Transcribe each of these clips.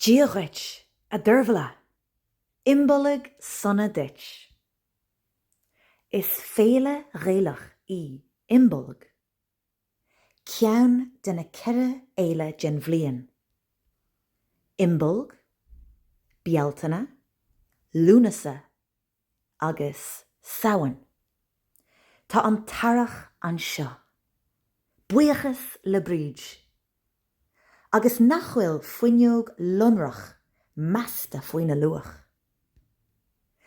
Díochait a d'uirmhile, imbollag sonna dit. Is féile réalach imbollag. Ceann de na ceithre éile den bhliain. Imbolg, bealtaine, lúnasa agus samhain. Tá an tarach an seo. Buíochas le bríd. Agus nachhfuil fuinneog lonrach measta faoine luach.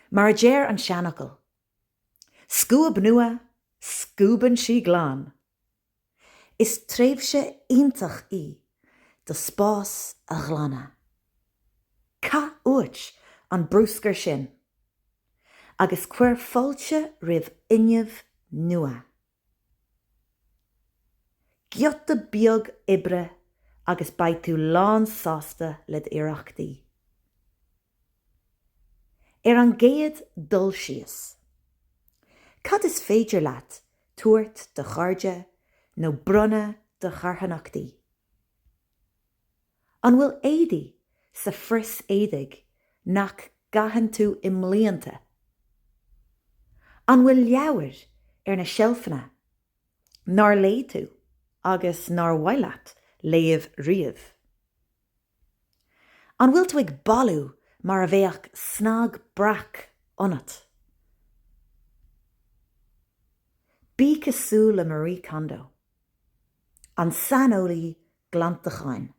Mar a déir an seanachal. Scúab nua, scúban sí glán. Is tréimhse iontach do spás a ghlana. Ca uait an brúscar sin. Agus cuir fáilte ribh inneamh nua. Giota beag ibre agus baid tú lán sásta le iarachtaí. An géad dul síos. Cad is féidir leat tuairt de chairde nó brunne de charthanachtaí. An bhfuil éadaí sa fris éidig nach gahan tú imlíonta. An bhfuil leabhar na seilfanna, nar lé tú agus nar bhaileat léamh riamh. An bhfuil tú ag ballú mar a bheadh snag brac ionat. Bí cosú le Marie Kondo. An sanolaí Glantachán.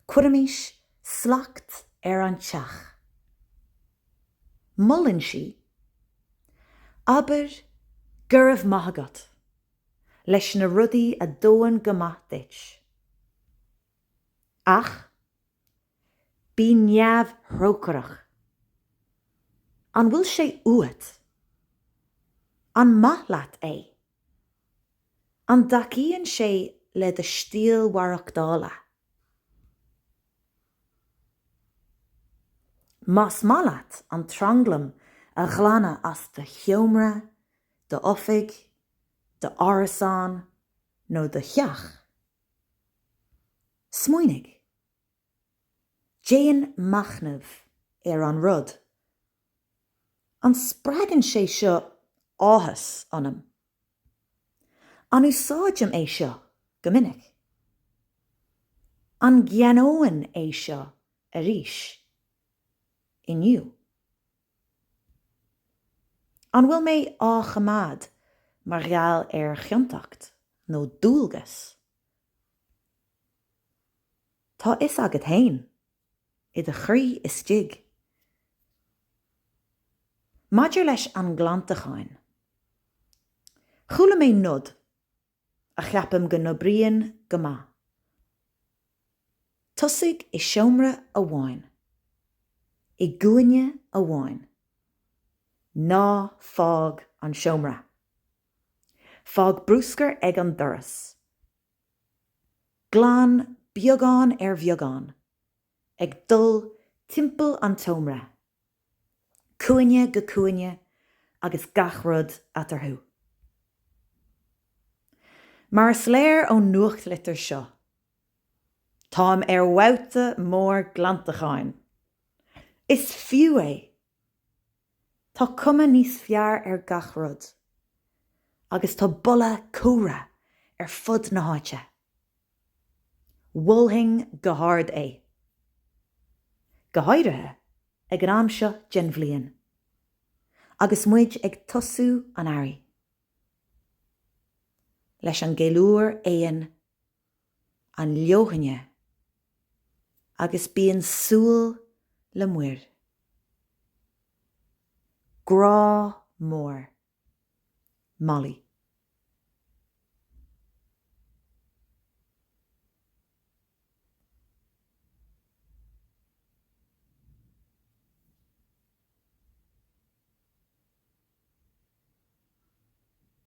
Cuireamís slacht an teach. Mullen si. Aber guribh maithagat. Leis na rudaí a dóin go maith dit. Ach, bí neamh hrócarach. An bhfuil sé uat. An maithleat é. An dacíonn sé le de stíl warachdála. Mas malaat an tranglam a ghlana as de Feabhra, de Oifig, de Árasán, nó de Cheach. Smuoinnig. Déan machnamh an rud. An spragan sé seo áthas anam. An úsáidem é seo go minic. An gceanóin é seo arís. Inniu. An bhfuil mé á chamad mar gheall cheantacht nó dúlgas. Tá is agad hain, I de chrí is stig. Maidir leis an Glantachán. Chúla mé nod, a cheapam go nobrian go maith. Tusaigh I seomra a bháin. I gúine a bháin. Ná fág an seomra. Fág brúscar ag an doras. Glán beagán bheagán. Ag dul timpeall an tomra. Cúine go cúine agus gachrod atarthú. Mar sléir ón Nuachtlitir seo. Tám wabhta mór Glantachán. Is fiú é. Tá cuma níos fearr gachrod. Agus tá bolla córa fud na háite. Wolhing go hard é. Go háirithe ag an am seo den bhliain. Agus muid ag tosú an airí. Leis an géalúr éan an leothaine agus bíonn súil le muir. Grá mór. Molly.